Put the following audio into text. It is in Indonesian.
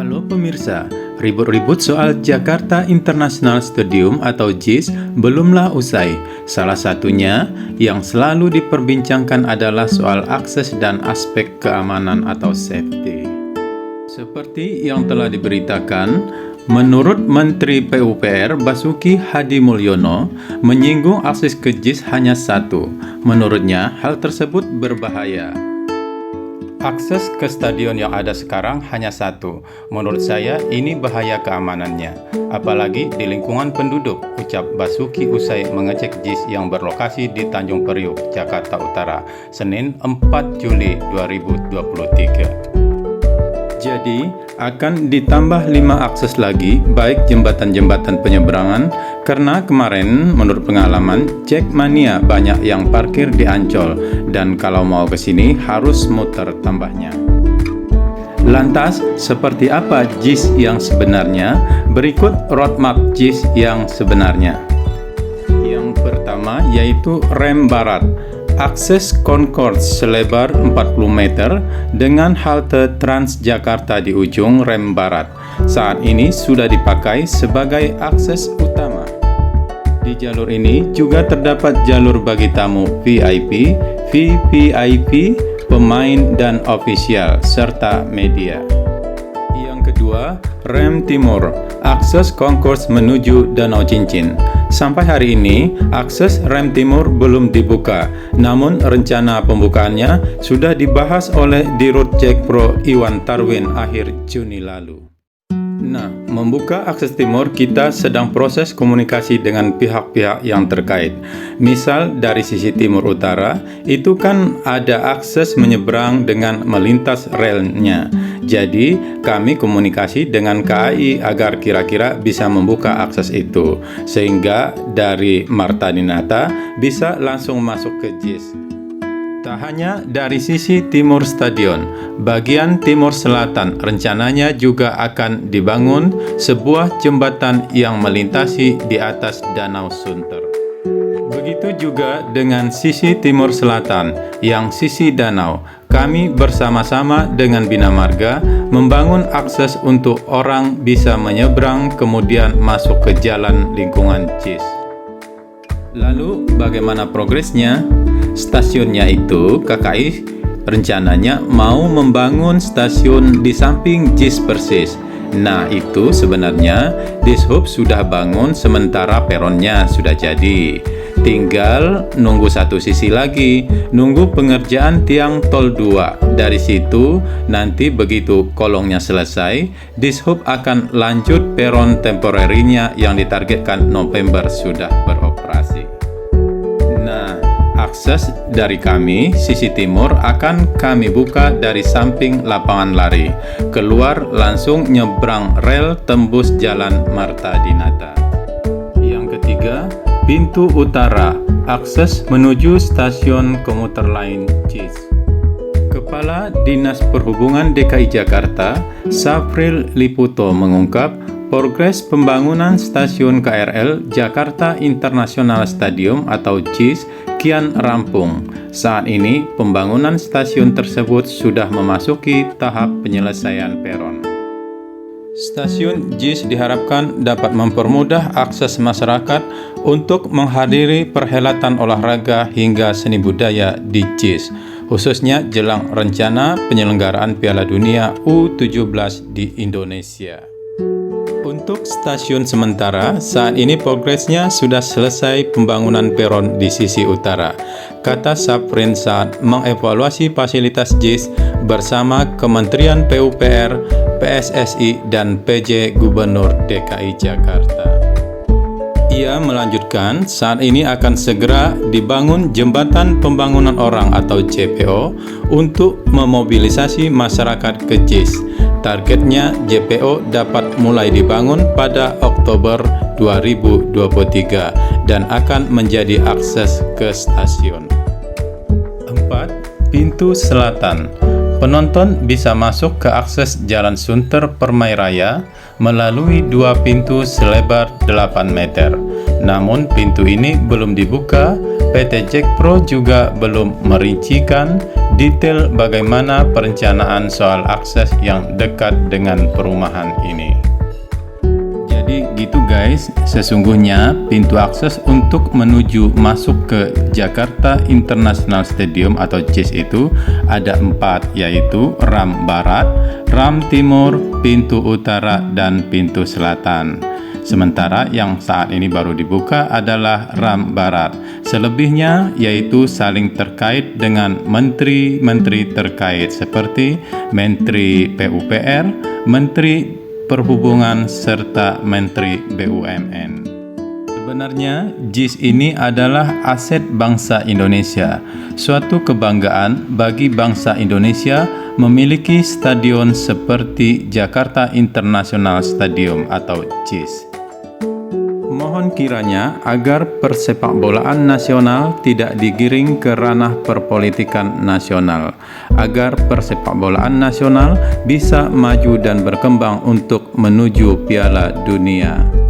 Halo pemirsa, ribut-ribut soal Jakarta International Stadium atau JIS belumlah usai. Salah satunya yang selalu diperbincangkan adalah soal akses dan aspek keamanan atau safety. Seperti yang telah diberitakan, menurut Menteri PUPR Basuki Hadimulyono menyinggung akses ke JIS hanya satu. Menurutnya, hal tersebut berbahaya. Akses ke stadion yang ada sekarang hanya satu. Menurut saya ini bahaya keamanannya. Apalagi di lingkungan penduduk, ucap Basuki usai mengecek JIS yang berlokasi di Tanjung Priok, Jakarta Utara, Senin 4 Juli 2023. Jadi, akan ditambah 5 akses lagi, baik jembatan-jembatan penyeberangan, karena kemarin menurut pengalaman, Jackmania banyak yang parkir di Ancol, dan kalau mau ke sini harus muter tambahnya. Lantas, seperti apa JIS yang sebenarnya? Berikut roadmap JIS yang sebenarnya. Yang pertama yaitu rem barat. Akses concourse selebar 40 meter dengan halte Transjakarta di ujung rem barat. Saat ini sudah dipakai sebagai akses utama. Di jalur ini juga terdapat jalur bagi tamu VIP, VVIP, pemain dan ofisial, serta media. Yang kedua, rem timur, akses concourse menuju Danau Cincin. Sampai hari ini, akses rem timur belum dibuka, namun rencana pembukaannya sudah dibahas oleh Dirut Jakpro Iwan Tarwin akhir Juni lalu. Nah, membuka akses timur kita sedang proses komunikasi dengan pihak-pihak yang terkait. Misal dari sisi timur utara, itu kan ada akses menyeberang dengan melintas relnya. Jadi, kami komunikasi dengan KAI agar kira-kira bisa membuka akses itu, sehingga dari Marta Dinata bisa langsung masuk ke JIS. Tak hanya dari sisi timur stadion, bagian timur selatan rencananya juga akan dibangun sebuah jembatan yang melintasi di atas Danau Sunter. Begitu juga dengan sisi timur selatan, yang sisi danau. Kami bersama-sama dengan Bina Marga membangun akses untuk orang bisa menyeberang kemudian masuk ke jalan lingkungan JIS. Lalu bagaimana progresnya? Stasiunnya itu KKI rencananya mau membangun stasiun di samping JIS persis. Nah, itu sebenarnya Dishub sudah bangun sementara peronnya sudah jadi. Tinggal nunggu satu sisi lagi, nunggu pengerjaan tiang tol 2. Dari situ, nanti begitu kolongnya selesai, Dishub akan lanjut peron temporerinya yang ditargetkan November sudah beroperasi. Nah, akses dari kami, sisi timur, akan kami buka dari samping lapangan lari. Keluar langsung nyebrang rel tembus jalan Marta Dinata. Yang ketiga, pintu utara, akses menuju stasiun komuter lain JIS. Kepala Dinas Perhubungan DKI Jakarta, Safril Liputo mengungkap, progres pembangunan stasiun KRL Jakarta International Stadium atau JIS kian rampung. Saat ini, pembangunan stasiun tersebut sudah memasuki tahap penyelesaian peron. Stasiun JIS diharapkan dapat mempermudah akses masyarakat untuk menghadiri perhelatan olahraga hingga seni budaya di JIS, khususnya jelang rencana penyelenggaraan Piala Dunia U17 di Indonesia. Untuk stasiun sementara, saat ini progresnya sudah selesai pembangunan peron di sisi utara, kata Saprin saat mengevaluasi fasilitas JIS bersama Kementerian PUPR, PSSI, dan PJ Gubernur DKI Jakarta. Ia melanjutkan, saat ini akan segera dibangun Jembatan Pembangunan Orang atau JPO untuk memobilisasi masyarakat ke JIS. Targetnya JPO dapat mulai dibangun pada Oktober 2023 dan akan menjadi akses ke stasiun. 4. Pintu Selatan. Penonton bisa masuk ke akses Jalan Sunter Permai Raya melalui 2 pintu selebar 8 meter. Namun pintu ini belum dibuka PT Jack Pro juga belum merincikan detail bagaimana perencanaan soal akses yang dekat dengan perumahan ini. Jadi gitu guys, sesungguhnya pintu akses untuk menuju masuk ke Jakarta International Stadium atau JIS itu ada 4, yaitu Ram Barat, Ram Timur, pintu Utara, dan pintu Selatan. Sementara yang saat ini baru dibuka adalah Ram Barat. Selebihnya yaitu saling terkait dengan menteri-menteri terkait seperti Menteri PUPR, Menteri Perhubungan, serta Menteri BUMN. Sebenarnya JIS ini adalah aset bangsa Indonesia. Suatu kebanggaan bagi bangsa Indonesia memiliki stadion seperti Jakarta International Stadium atau JIS. Mohon kiranya agar persepakbolaan nasional tidak digiring ke ranah perpolitikan nasional, agar persepakbolaan nasional bisa maju dan berkembang untuk menuju Piala Dunia.